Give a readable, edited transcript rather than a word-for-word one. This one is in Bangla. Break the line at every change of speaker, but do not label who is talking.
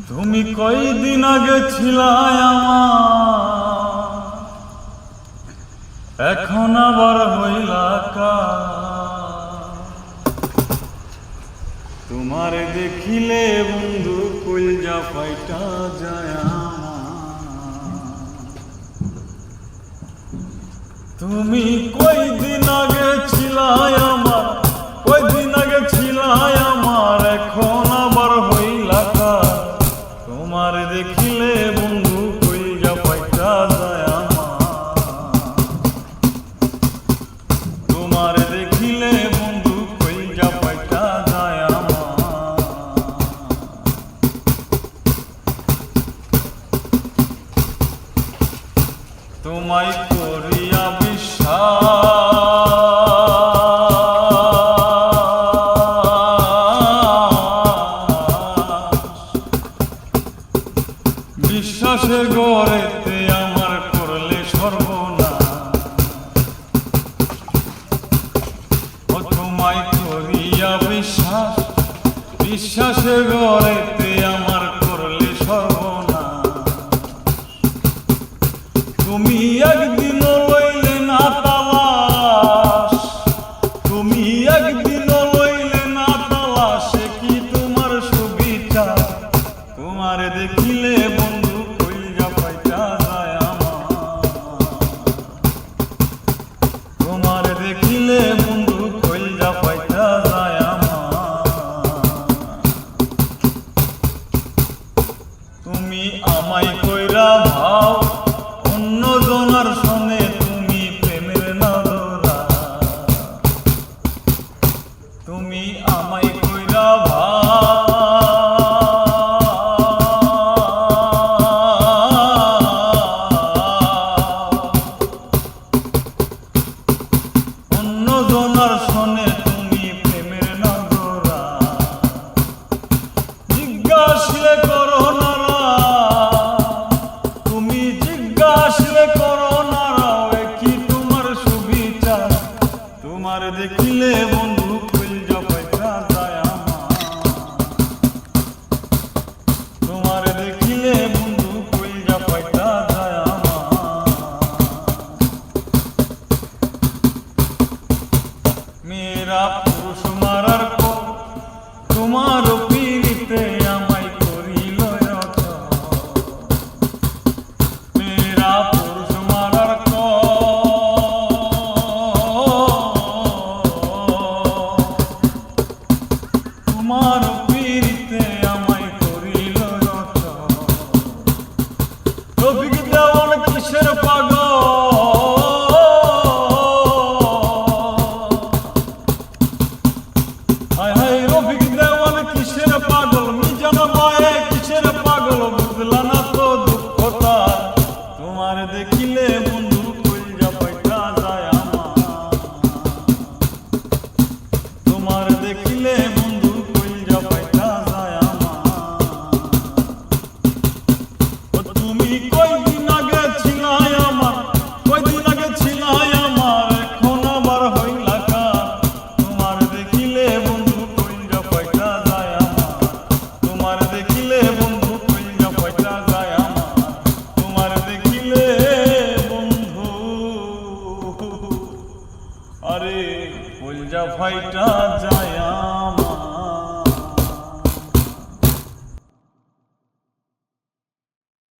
তুমি কয়দিন আগে ছিলাই আমার, এখন আবার হইলা কার। তোমার দেখিলে বন্ধু কলজা ফাইটা যায় আমার। তুমি কয়দিন আগে ছিলাই আমার, কয়দিন আগে ছিলাই আমার, এখন আবার হইলা কার। তোমার দেখিলে বন্ধু কলজা ফাইটা যায় আমার। তোমার দেখিলে বন্ধু কলজা ফাইটা যায় আমার। তোমায় করিয়া বিশ্বাসের গড়েতে আমার করলে সর্বনাশ। ও তোমায় করিয়া বিশ্বাস, বিশ্বাসের গড়েতে আমার করলে সর্বনাশ। তুমি একদিনও লইলে না তালাশ, তুমি একদিনও লইলে না তালাশ, সে কি তোমার সুবিচার। তোমার দেখিলে বন্ধু কলজা ফাইটা যায় আমার। তোমার দেখিলে বন্ধু কলজা ফাইটা যায় আমার। তুমি আমায় কইরা ভাও,